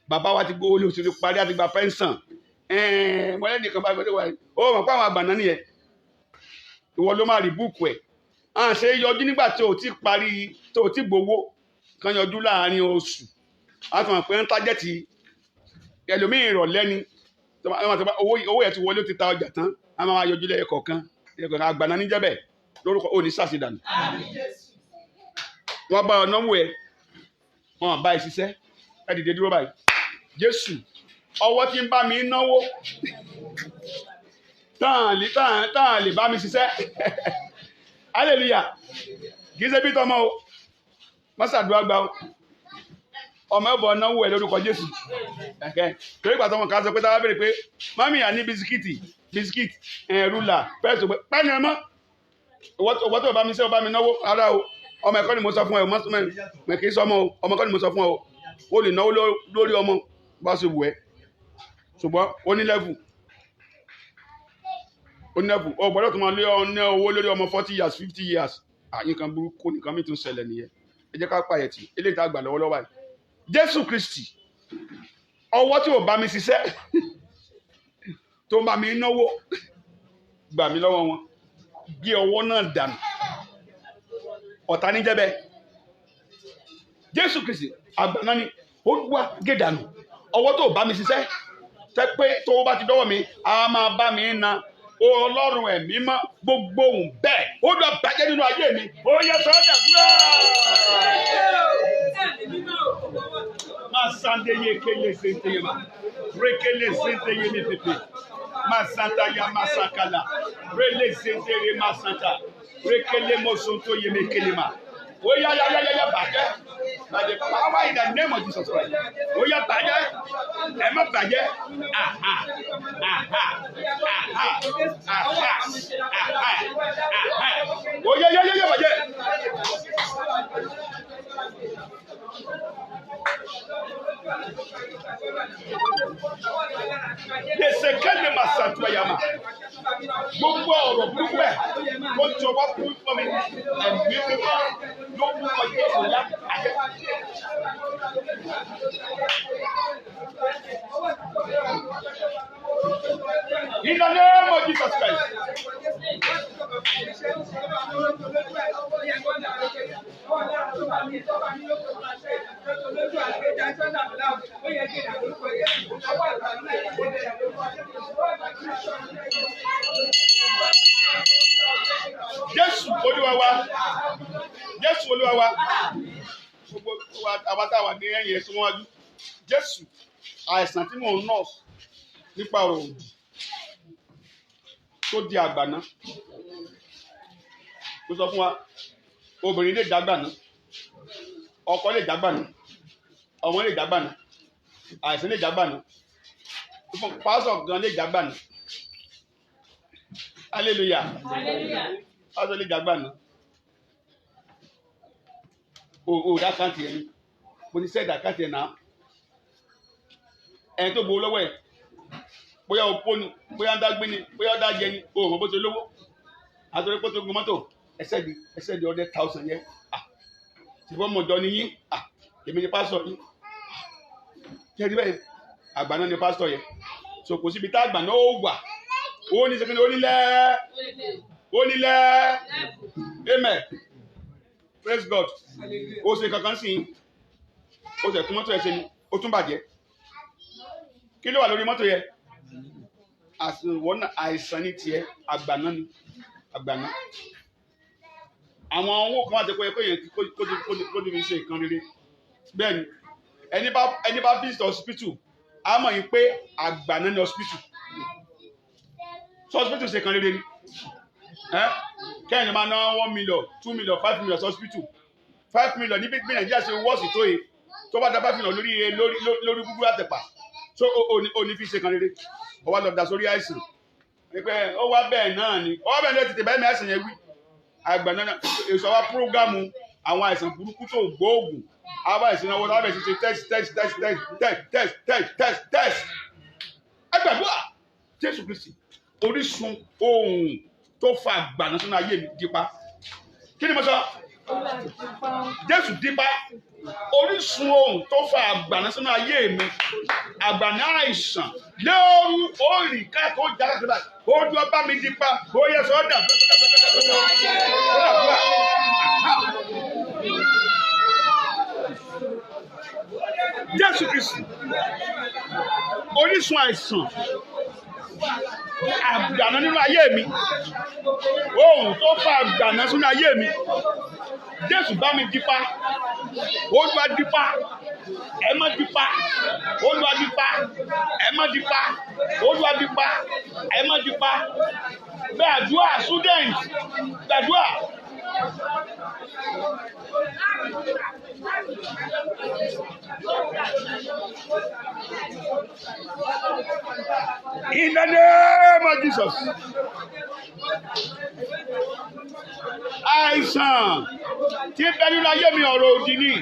bàbá wa ti gbowó ilé oṣù ti parí àti gba pẹ́ńsàn mọ̀lẹ́dì kan bá gbọ́dọ̀ wáyé ó mọ̀ pé àwọn àgbàná nìyẹn ìwọ ló máa rí búùkù ẹ̀ à ń ṣe yọjú nígbà tí o ti parí tó o ti gbowó kan yọjú láàrin oṣù a ti mọ̀ pé ń tájẹ́tì ẹlòmíì ìrọ̀lẹ́ ni owó yẹn ti wọlé ó ti ta ọjà tán a máa yọjú lẹ́ẹ̀kọ̀ọ̀kan àgbàná níjẹ́bẹ̀ lórúkọ òní sàṣìdànù wọ́n bá ọ̀nà wù ẹ́ wọ́n bá ẹ ṣiṣẹ́ ẹ dìde dúró báyìí Jésù ọwọ́ tí ń bá mi náwó tán lè bá mi ṣiṣẹ́ hallelujah kì í ṣe bí tọmọ o mọ́sàdúrà gba o ọmọ ẹ̀bọ̀ náwó ẹ̀ lórúkọ Jésù torí ìgbà tọmọ kan sọ pé táwa béèrè pé mami à ní bisikíìtì rúlà pẹ́ẹ́sì pé pẹ́ẹ́nì ẹ̀ mọ́ ọwọ́ tó bá mi ṣe ọ bá mi náwó ara o ọmọ ẹ̀kọ́ ni mo sọ fún ẹ mọ̀ kì í sọ ọmọ ẹ̀kọ́ ni mo sọ fún ẹ o lè náwó lórí ọmọ bá ṣe wù ẹ́ ṣùgbọ́n ó ní lẹ́fù ó gbọ́dọ̀ tó máa lé ọ̀nà owó lórí ọmọ 40 years 50 years nǹkan burúkú nǹkan mi tún ṣẹlẹ̀ nìyẹn ẹ jẹ́ ká pààyẹ̀ tì eléyìí tá a gbà lọ́wọ́lọ́wọ́ báyìí Jésù Kristi ọwọ́ tí ò bá mi ṣiṣẹ́ tó bá mi náwó gbà mí lọ́wọ́ wọn gbé ọwọ́ náà dànù ọ̀tá ní jẹ́bẹ̀ Jésù Kristi àgbàná ni ó wá gé dànù ọwọ́ tó bá mi ṣiṣẹ́ tẹ́ pé tó bá ti dọ́wọ́ mi a máa bá mi na Ọlọ́run ẹ̀mí mọ́ gbogbo ohun bẹ́ẹ̀ ó lọ bàjẹ́ nínú ayé mi ó yẹ sọ́jà fúlọ́. Masande ye kele sente ye ma rekele sente ye mi pepe masanta ya masakala rele sente ye masanta rekele mosonto ye me kele ma ó yá bàjẹ́ by the power in the name of Jesus Christ ó yá bàjẹ́ ẹ má bàjẹ́ ó yá bàjẹ́. Yesekele masantwa yama. Gbogbo ọ̀rọ̀ burúkú ẹ̀ kó jọ̀wọ́ fún mi ẹ̀mí mímọ́ ló mú ọjọ́ ìyá àjẹ́. In the name of Jesus Christ. Jésù Olúwa wa. Jésù Olúwa wa. Gbogbo àwa tá a wà ní ẹ̀yìn ẹ̀sùn wájú. Jésù àìsàn tí mò ń nọ́ọ̀sì nípa ọ̀rọ̀ òdì tó di àgbàná. Mo sọ fún wa obìnrin lè dágbàná ọkọ lè dágbàná ọmọ lè dágbàná àìsàn lè dágbàná pásọ gan lè dágbàná hallelujah pásọ lè dágbàná o dá kántì ẹni mo ti sẹ́ẹ̀dá kántì ẹ̀ náà ẹni tó gbowó lọ́wọ́ ẹ̀ bóyá o pọ́nù bóyá ń dá gbé ni bóyá ó dá jẹ ni o mọ̀ bó ṣe lówó àtọ́rẹ́ pé tó gun mọ́tò ẹsẹ̀ di 100,000 yẹn ṣùgbọ́n mo jọ ní yín èmi ni pásítọ̀ yín kẹ́rì bẹ́ẹ̀ àgbàná ni pásítọ̀ yẹn so kò síbi tá àgbàná ó wà ó ní sẹ́kẹ́ni onílẹ̀ amen praise God ó ṣe kankan sí i ó ṣe tún mọ́tò ẹ̀ ṣe ni ó tún bàjẹ́ kí ló wà lórí mọ́tò yẹn àìsàn ní tiẹ̀ àgbàná ni àgbàná. Àwọn owó kan wà tẹ́ kó yẹ kó ti fi ṣe nǹkan rere bẹ́ẹ̀ ni ẹni bá visit hospital á mọ̀ yín pé àgbàná ní hospital so hospital ṣe nǹkan rere ni kẹ́hìn máa ná 1 million 2 million 5 million hospital 5 million níbi bí Nàìjíríà ṣe wọ́ọ̀sì tó yẹ tó bá dá 5 million lórí gbogbo àtẹ̀pà so o ní fi ṣe nǹkan rere ó wá lọ dá sórí àìsàn pé ó wá bẹ́ẹ̀ náà ni ó wá bẹ́ẹ̀ ní tètè bẹ́ẹ̀ mi àìsàn yẹn wí àgbàná èso àwa prógámù àwọn àìsàn burúkú tó gbóògùn àbá ìsìnáwó lábẹ́ ṣe test ẹgbẹ̀gbọ́ Jésù Kristi orísun ohun tó fa àgbàná sínú ayé mi dípa kí ni mo sọ Jésù dípa orísun ohun tó fa àgbàná sínú ayé mi àgbàná àìsàn lóru orí káàkó jára síbà ó dúró bá mi dípa ó yẹ sọ́dà Jésù Kristi orísun àìsàn àgbàná nínú ayé mi ohun tó fa àgbàná sínú ayé mi Jésù bá mi dípa Olúwa dípa ẹ má dípa Olúwa dípa ẹ má dípa Olúwa dípa ẹ má dípa gbàdúrà student gbàdúrà. In the name of Jesus. Àìsàn tí ń bẹ nínú ayé mi ọ̀rọ̀ òdì ni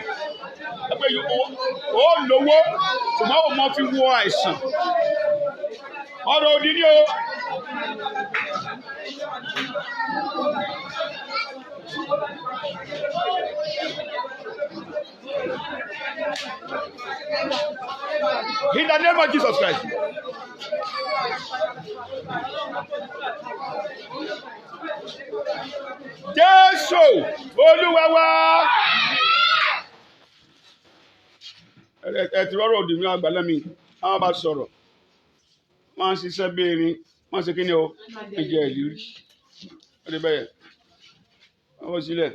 ẹgbẹ́ ó lówó ṣùgbọ́n ó mọ fi wo àìsàn ọ̀rọ̀ òdì ni o. In the name of Jesus Christ. Jésù Olúwa wa. Ẹ ti rọrọ òdì mi àgbàlẹ mi àwọn bá sọ̀rọ̀ máa ń ṣiṣẹ́ bí erin máa ń ṣe kí ni o ìjẹ́ ìlú rí ó dé bẹ́ẹ̀ ọwọ́ sílẹ̀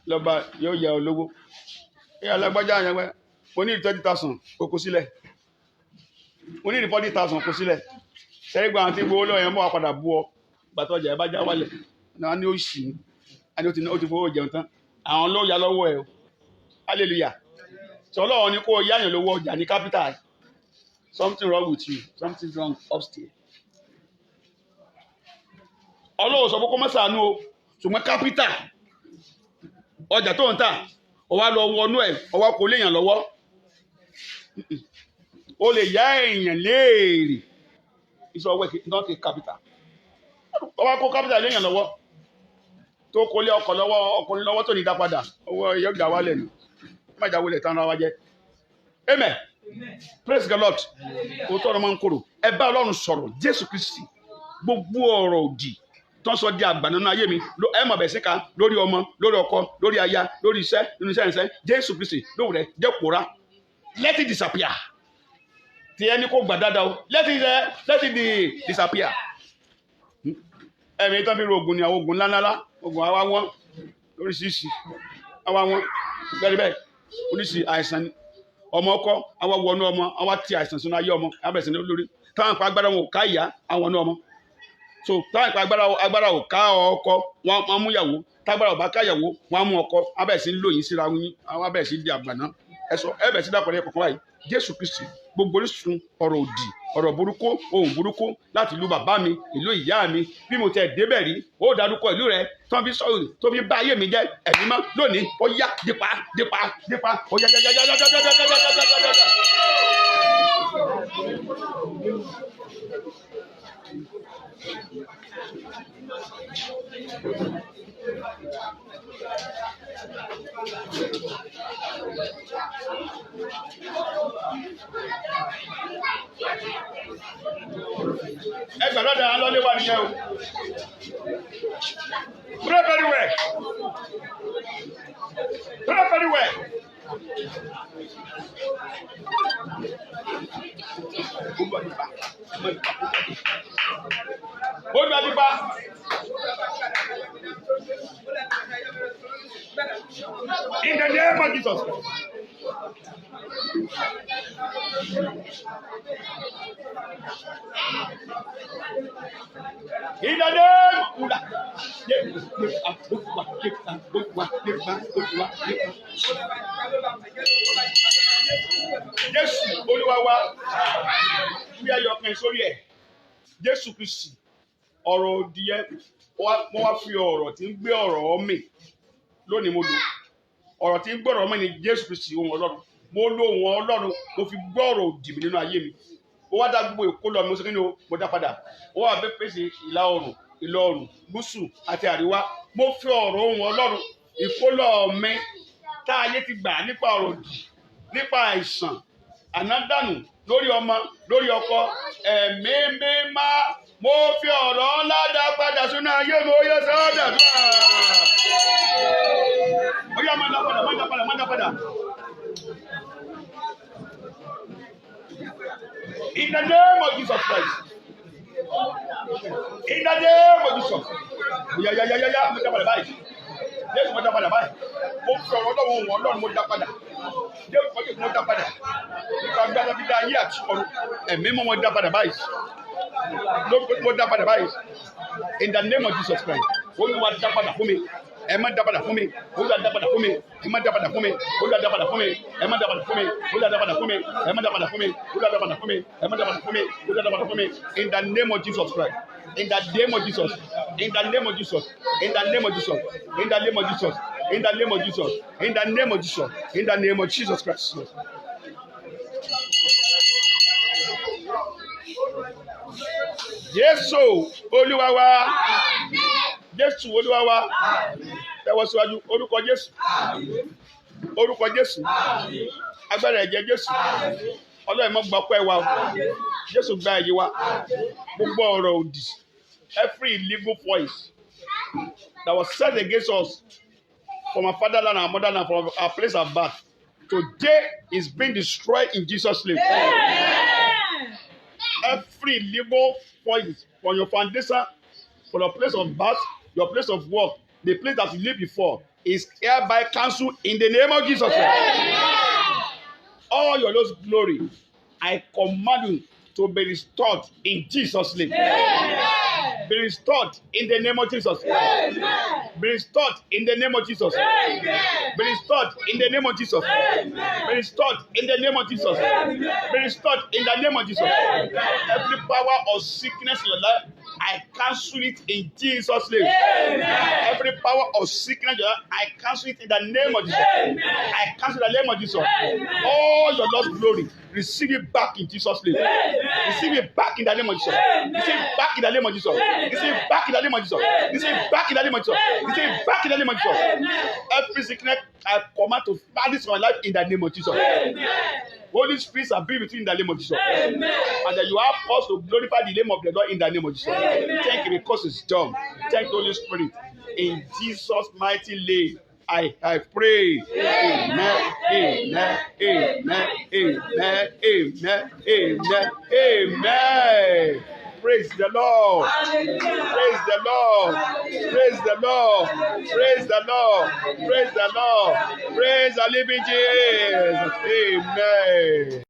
lọ́ba yóò yá ọ lówó ìyá alágbájá yẹn wẹ́ mo ní 20,000 kò sílẹ̀ mo ní 40,000 kò sílẹ̀ sẹ́yìn gba àwọn tí gbowó lọ́wọ́ yẹn mọ́ wa padà bú ọ gbàtọ́ ọjà ẹ bá já wálẹ̀ náà ní ó ṣì ní ó ti fowó jẹun tán àwọn ló yá lọ́wọ́ ẹ o hallelujah sọ Ọlọ́run ni kó o yáyàn lówó ọjà ní capital something wrong with you something wrong upstairs Ọlọ́run sọ pé kó má ṣàánú o ṣùgbọ́n capital ọjà tó ń tà ó wá lọ wọnú ẹ̀ ó wá kó léèyàn lọ́wọ́ o lè yá èèyàn léèrè ìṣọwọ́ not a capital ó wá kó capital léèyàn lọ́wọ́ tó kó lé ọkọ̀ lọ́wọ́ ọkùnrin lọ́wọ́ tó ní dá padà owó ìyọ́gbà wálẹ̀ ni má jà wọlé tán ra wa jẹ́ amen praise the Lord o tọrọ máa ń kóró ẹ bá Ọlọ́run sọ̀rọ̀ Jésù Kristi gbogbo ọ̀rọ̀ òdì tó ń sọ di àgbà nínú ayé mi ẹ mọ̀ bẹ̀ síka lórí ọmọ lórí ọkọ lórí aya lórí iṣẹ́ nínú iṣẹ́ ìṣẹ́ Jésù Kristi lóhùn rẹ̀ jẹ́ pòórá let it disappear tí ẹni kò gbà dáadáa o let it disappear ẹ̀mí tán fi ro oògùn ni àwọn oògùn ńláńlá oògùn àwa wọn lóríṣiríṣi àwa wọn bẹ́ẹ̀ bẹ́ẹ̀ oríṣi àìsàn ni ọmọ ọkọ àwa wọnú ọmọ àwa ti àìsàn sínú ayé ọmọ abẹ́sẹ̀ lórí táwọn àpá agbára wọn ò ká ìyá àwọn ọ̀nà ọmọ so táwọn àpá agbára ò ká ọkọ wọn mú ìyàwó tágbára ò bá ká ìyàwó wọn mú ọkọ abẹ́sẹ̀ lóyìn síra wọn àwọn abẹ́sẹ̀ di àgbàná ẹbẹ̀sẹ̀ dàpọ̀ ní kọ̀ọ̀kan báyìí Jésù Kristi gbogbo orísun ọ̀rọ̀ òdì ọ̀rọ̀ burúkú ohun burúkú láti ìlú bàbá mi ìlú ìyá mi bí mo tẹ̀ débẹ̀ rí ó dárúkọ ìlú rẹ tó fi sọ̀rọ̀ tó fi bá ayé mi jẹ́ ẹ̀mí mọ́ lónìí ó yá dípa ó yá ẹgbẹ́ lọ́dọ̀ àwọn lọ́lé wà nìyẹn o pray very well pray very well ó gba nípa in the name of Jesus. In the name Jésù Olúwa wa bí ayọ̀ kan sórí ẹ̀ Jésù Kristi ọ̀rọ̀ òdì ẹ̀ mo wá fi ọ̀rọ̀ tí ń gbé ọ̀rọ̀ ọmọ lónìí mo lò ọ̀rọ̀ tí ń gbọ́rọ̀ ọmọ ni Jésù Kristi ohun Ọlọ́run mo lo ohun Ọlọ́run mo fi gbọ́ ọ̀rọ̀ òdì mi nínú ayé mi ó wá dá gbogbo èkó lọ mo sọ kí ni mo dá padà ó wà bẹ́ẹ̀ pèsè ìlà oòrùn ìlà oòrùn gúúsù àti àríwá mo fi ọ̀rọ̀ ohun Ọlọ́run ìkólọ mi tá ayé ti gbà nípa ọ̀rọ̀ òdì nípa àìsàn ànádànù lórí ọmọ lórí ọkọ ẹ̀mí mímá mo fi ọ̀rọ̀ ńlá dá padà sínú ayé mi ó yẹ sọ́dà ó yá má dá padà. In the name of Jesus Christ. In the name of Jesus. Mo dá padà báyìí. Jésù mo dá padà báyìí. Mo fi ọ̀rọ̀ Ọlọ́run wọn Ọlọ́run mo dá padà. Jésù mo dá padà. Nípa gbára bí dá ayé àti ọ̀run. Ẹ̀mí mo dá padà báyìí. Mo dá padà báyìí. In the name of Jesus Christ. Olúwa dá padà fún mi. Ẹ má dá padà fún mi. Olúwa dá padà fún mi. Ẹ má dá padà fún mi. Olúwa dá padà fún mi. Ẹ má dá padà fún mi. Olúwa dá padà fún mi. Ẹ má dá padà fún mi. Olúwa dá padà fún mi. Ẹ má dá padà fún mi. Olúwa dá padà fún mi. In the name of Jesus Christ. In the name of Jesus. In the name of Jesus. In the name of Jesus. In the name of Jesus. In the name of Jesus. In the name of Jesus. In the name of Jesus Christ. Jésù Olúwa wa. Jésù Olúwa wa. Tẹ́wọ́ síwájú orúkọ Jésù. Orúkọ Jésù. Agbára ẹ̀jẹ̀ Jésù. Ọlọ́run mọ́ gba ọpẹ́ wa o. Jésù gba ẹ̀yẹ wa. Gbogbo ọ̀rọ̀ òdì. Every illegal voice that was set against us from our fatherland and our motherland, from our place of birth, today is being destroyed in Jesus' name. Every legal point for your foundation, for your place of birth, your place of work, the place that you lived before, is hereby cancelled in the name of Jesus. All your lost glory, I command you to be restored in Jesus' name. Amen. Be restored in the name of Jesus. Amen. Be restored in the name of Jesus. Amen. Be restored in the name of Jesus. Amen. Be restored in the name of Jesus. Amen. Be restored in the name of Jesus. Amen. Every power of sickness in your life, I cancel it in Jesus' name. Amen. Every power of sickness in your life, I cancel it in the name of Jesus. Amen. I cancel in the name of Jesus. Amen. All your lost glory, receive it back in Jesus' name. Amen. Receive it back in the name of Jesus. Amen. Receive it back in the name of Jesus. Amen. Receive it back in the name of Jesus. Amen. Receive it back in the name of Jesus. Amen. Receive it back in the name of Jesus. Amen. Every sickness, I command to vanish from my life in the name of Jesus. Amen. Holy Spirit shall be with you in the name of Jesus. Amen. And then you have cause to glorify the name of the Lord in the name of Jesus. Amen. Thank you because it's done. Thank the Holy Spirit. In Jesus' mighty name, I pray. Amen. Amen. Amen. Amen. Amen. Amen. Amen. Praise the Lord. Praise the Lord. Praise the Lord. Praise the Lord. Praise the Lord. Praise the living Jesus. Amen.